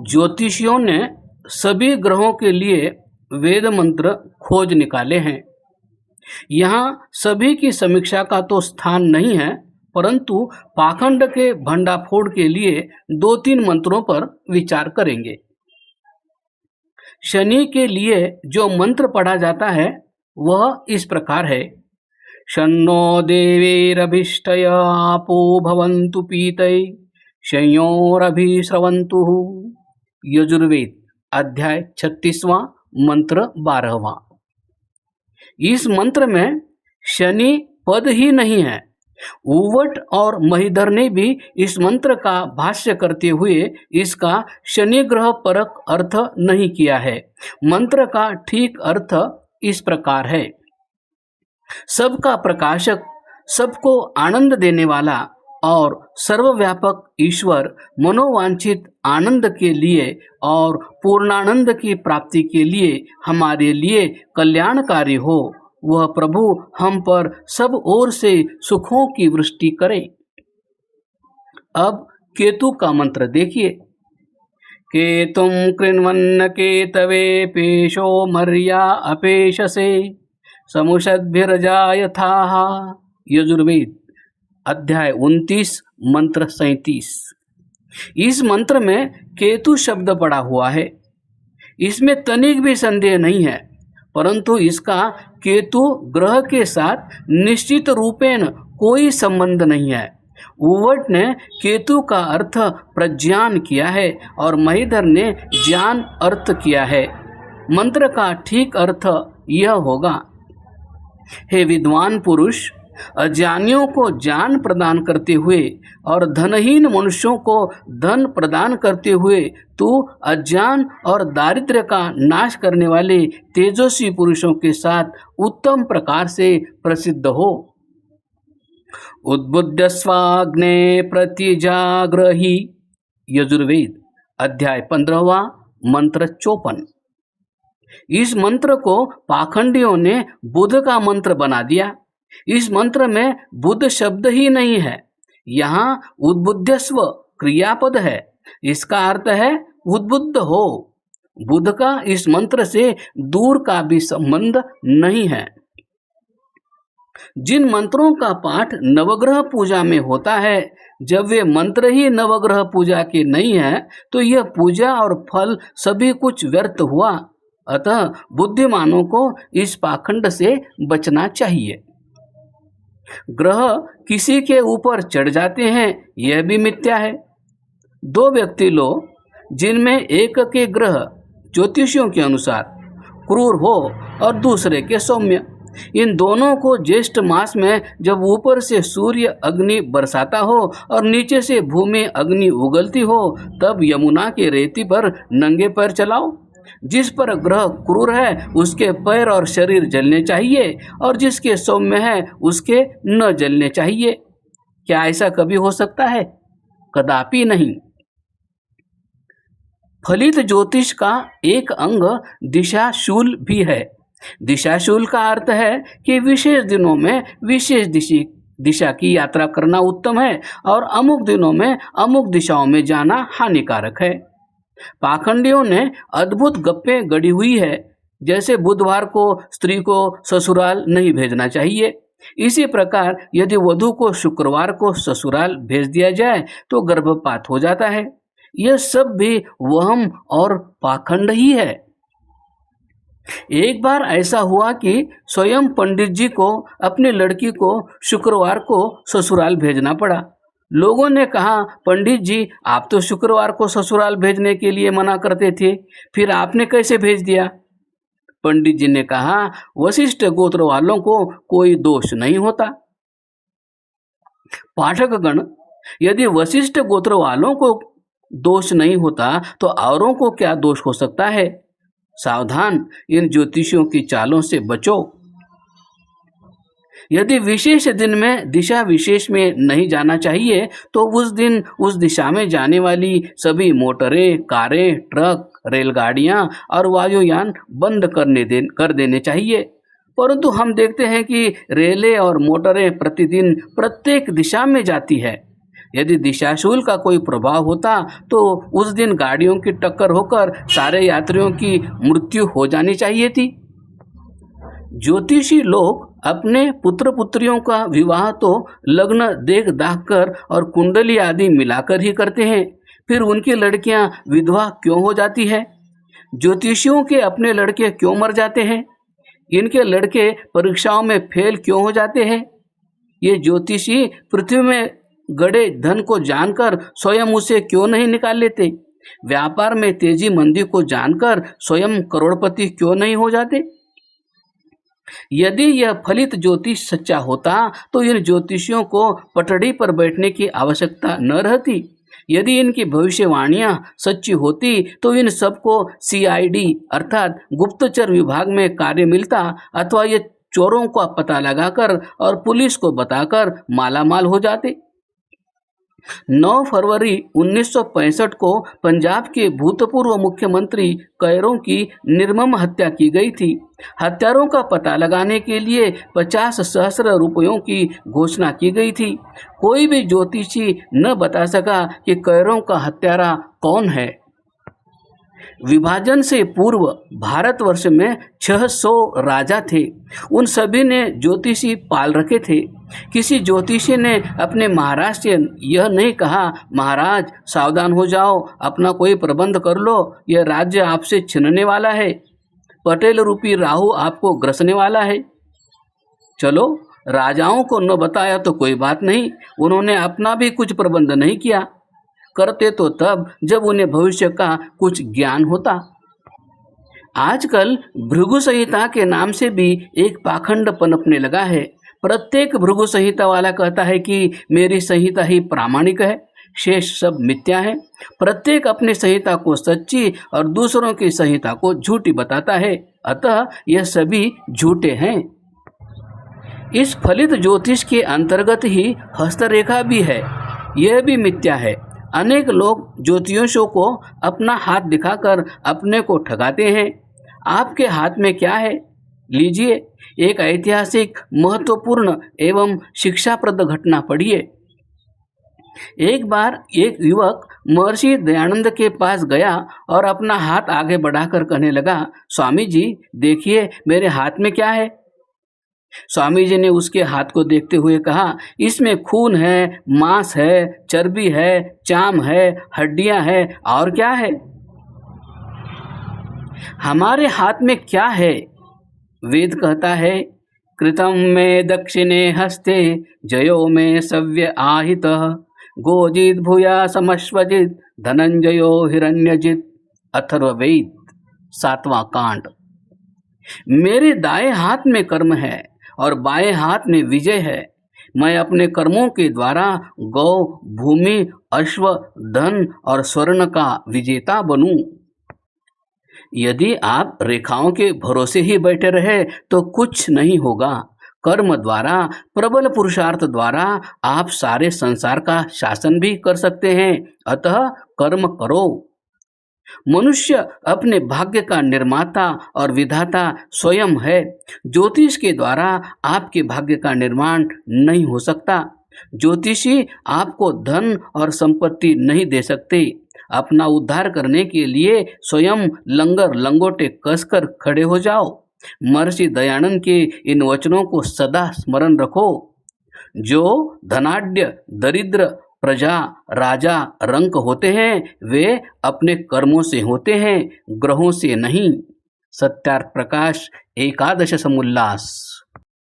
ज्योतिषियों ने सभी ग्रहों के लिए वेद मंत्र खोज निकाले हैं। यहाँ सभी की समीक्षा का तो स्थान नहीं है, परंतु पाखंड के भंडाफोड़ के लिए 2-3 मंत्रों पर विचार करेंगे। शनि के लिए जो मंत्र पढ़ा जाता है वह इस प्रकार है। शन्नो देवीरभिष्टय आपो भवन्तु पीतै शयोरभिस्रवन्तु। यजुर्वेद अध्याय 36वां मंत्र 12वां। इस मंत्र में शनि पद ही नहीं है। उवट और महिधर ने भी इस मंत्र का भाष्य करते हुए इसका शनि ग्रह परक अर्थ नहीं किया है। मंत्र का ठीक अर्थ इस प्रकार है। सबका प्रकाशक, सबको आनंद देने वाला और सर्वव्यापक ईश्वर मनोवांछित आनंद के लिए और पूर्णानंद की प्राप्ति के लिए हमारे लिए कल्याणकारी हो, वह प्रभु हम पर सब ओर से सुखों की वृष्टि करे। अब केतु का मंत्र देखिए। केतुम कृण्वन्न केतवे पेशो मर्या अपेशसे समुषद्भिर्जायथाः। यजुर्वेद अध्याय 29 मंत्र 37। इस मंत्र में केतु शब्द पड़ा हुआ है। इसमें तनिक भी संदेह नहीं है, परंतु इसका केतु ग्रह के साथ निश्चित रूपेण कोई संबंध नहीं है। उवट ने केतु का अर्थ प्रज्ञान किया है और महिधर ने ज्ञान अर्थ किया है। मंत्र का ठीक अर्थ यह होगा। हे विद्वान पुरुष, अज्ञानियों को ज्ञान प्रदान करते हुए और धनहीन मनुष्यों को धन प्रदान करते हुए तू अज्ञान और दारिद्र्य का नाश करने वाले तेजस्वी पुरुषों के साथ उत्तम प्रकार से प्रसिद्ध हो। उद्बुद्ध स्वाग्ने प्रतिजाग्रही। यजुर्वेद अध्याय 15वां मंत्र 54। इस मंत्र को पाखंडियों ने बुध का मंत्र बना दिया। इस मंत्र में बुध शब्द ही नहीं है। यहाँ उद्बुद्धस्व क्रियापद है। इसका अर्थ है उद्बुद्ध हो। बुध का इस मंत्र से दूर का भी संबंध नहीं है। जिन मंत्रों का पाठ नवग्रह पूजा में होता है, जब वे मंत्र ही नवग्रह पूजा के नहीं है तो यह पूजा और फल सभी कुछ व्यर्थ हुआ। अतः बुद्धिमानों को इस पाखंड से बचना चाहिए। ग्रह किसी के ऊपर चढ़ जाते हैं, यह भी मिथ्या है। 2 व्यक्ति लो जिनमें एक के ग्रह ज्योतिषियों के अनुसार क्रूर हो और दूसरे के सौम्य, इन दोनों को ज्येष्ठ मास में जब ऊपर से सूर्य अग्नि बरसाता हो और नीचे से भूमि अग्नि उगलती हो, तब यमुना के रेती पर नंगे पैर चलाओ। जिस पर ग्रह क्रूर है उसके पैर और शरीर जलने चाहिए और जिसके सौम्य है उसके न जलने चाहिए। क्या ऐसा कभी हो सकता है? कदापि नहीं। फलित ज्योतिष का एक अंग दिशाशूल भी है। दिशाशूल का अर्थ है कि विशेष दिनों में विशेष दिशा की यात्रा करना उत्तम है और अमुक दिनों में अमुक दिशाओं में जाना हानिकारक है। पाखंडियों ने अद्भुत गप्पे गढ़ी हुई है, जैसे बुधवार को स्त्री को ससुराल नहीं भेजना चाहिए। इसी प्रकार यदि वधू को शुक्रवार को ससुराल भेज दिया जाए तो गर्भपात हो जाता है। यह सब भी वहम और पाखंड ही है। एक बार ऐसा हुआ कि स्वयं पंडित जी को अपनी लड़की को शुक्रवार को ससुराल भेजना पड़ा। लोगों ने कहा, पंडित जी आप तो शुक्रवार को ससुराल भेजने के लिए मना करते थे, फिर आपने कैसे भेज दिया? पंडित जी ने कहा, वशिष्ठ गोत्र वालों को कोई दोष नहीं होता। पाठकगण, यदि वशिष्ठ गोत्र वालों को दोष नहीं होता तो औरों को क्या दोष हो सकता है? सावधान, इन ज्योतिषियों की चालों से बचो। यदि विशेष दिन में दिशा विशेष में नहीं जाना चाहिए तो उस दिन उस दिशा में जाने वाली सभी मोटरें, कारें, ट्रक, रेलगाड़ियां और वायुयान बंद कर देने चाहिए। परंतु हम देखते हैं कि रेलें और मोटरें प्रतिदिन प्रत्येक दिशा में जाती है। यदि दिशाशूल का कोई प्रभाव होता तो उस दिन गाड़ियों की टक्कर होकर सारे यात्रियों की मृत्यु हो जानी चाहिए थी। ज्योतिषी लोग अपने पुत्र पुत्रियों का विवाह तो लग्न देख दाख कर और कुंडली आदि मिलाकर ही करते हैं, फिर उनकी लड़कियां विधवा क्यों हो जाती है? ज्योतिषियों के अपने लड़के क्यों मर जाते हैं? इनके लड़के परीक्षाओं में फेल क्यों हो जाते हैं? ये ज्योतिषी पृथ्वी में गड़े धन को जानकर स्वयं उसे क्यों नहीं निकाल लेते? व्यापार में तेजी मंदी को जानकर स्वयं करोड़पति क्यों नहीं हो जाते? यदि यह फलित ज्योतिष सच्चा होता तो इन ज्योतिषियों को पटड़ी पर बैठने की आवश्यकता न रहती। यदि इनकी भविष्यवाणियां सच्ची होती तो इन सबको CID अर्थात गुप्तचर विभाग में कार्य मिलता, अथवा ये चोरों का पता लगाकर और पुलिस को बताकर मालामाल हो जाते। 9 फरवरी 1965 को पंजाब के भूतपूर्व मुख्यमंत्री कैरों की निर्मम हत्या की गई थी। हत्यारों का पता लगाने के लिए 50,000 रुपयों की घोषणा की गई थी। कोई भी ज्योतिषी न बता सका कि कैरों का हत्यारा कौन है। विभाजन से पूर्व भारतवर्ष में 600 राजा थे। उन सभी ने ज्योतिषी पाल रखे थे। किसी ज्योतिषी ने अपने महाराज से यह नहीं कहा, महाराज सावधान हो जाओ, अपना कोई प्रबंध कर लो, यह राज्य आपसे छिनने वाला है, पटेल रूपी राहु आपको ग्रसने वाला है। चलो, राजाओं को न बताया तो कोई बात नहीं, उन्होंने अपना भी कुछ प्रबंध नहीं किया। करते तो तब जब उन्हें भविष्य का कुछ ज्ञान होता। आजकल भृगु संहिता के नाम से भी एक पाखंड पनपने लगा है। प्रत्येक भृगु संहिता वाला कहता है कि मेरी संहिता ही प्रामाणिक है, शेष सब मिथ्या है। प्रत्येक अपनी संहिता को सच्ची और दूसरों की संहिता को झूठी बताता है, अतः यह सभी झूठे हैं। इस फलित ज्योतिष के अंतर्गत ही हस्तरेखा भी है, यह भी मिथ्या है। अनेक लोग ज्योतिषियों को अपना हाथ दिखाकर अपने को ठगाते हैं। आपके हाथ में क्या है? लीजिए, एक ऐतिहासिक, महत्वपूर्ण एवं शिक्षाप्रद घटना पढ़िए। एक बार एक युवक महर्षि दयानंद के पास गया और अपना हाथ आगे बढ़ाकर कहने लगा, स्वामी जी देखिए मेरे हाथ में क्या है। स्वामी जी ने उसके हाथ को देखते हुए कहा, इसमें खून है, मांस है, चर्बी है, चाम है, हड्डियां हैं, और क्या है? हमारे हाथ में क्या है? वेद कहता है, कृतं में दक्षिणे हस्ते जयो में सव्य आहितः गोजित भूया समश्वजित धनंजयो हिरण्यजित। अथर्ववेद 7वां कांड। मेरे दाएं हाथ में कर्म है और बाएं हाथ में विजय है। मैं अपने कर्मों के द्वारा गौ, भूमि, अश्व, धन और स्वर्ण का विजेता बनूं। यदि आप रेखाओं के भरोसे ही बैठे रहे तो कुछ नहीं होगा। कर्म द्वारा, प्रबल पुरुषार्थ द्वारा आप सारे संसार का शासन भी कर सकते हैं, अतः कर्म करो। मनुष्य अपने भाग्य का निर्माता और विधाता स्वयं है। ज्योतिष के द्वारा आपके भाग्य का निर्माण नहीं हो सकता। ज्योतिषी आपको धन और संपत्ति नहीं दे सकते। अपना उद्धार करने के लिए स्वयं लंगर लंगोटे कसकर खड़े हो जाओ। महर्षि दयानंद के इन वचनों को सदा स्मरण रखो। जो धनाढ्य, दरिद्र, प्रजा, राजा, रंक होते हैं वे अपने कर्मों से होते हैं, ग्रहों से नहीं। सत्यार्थ प्रकाश, 11 समुल्लास।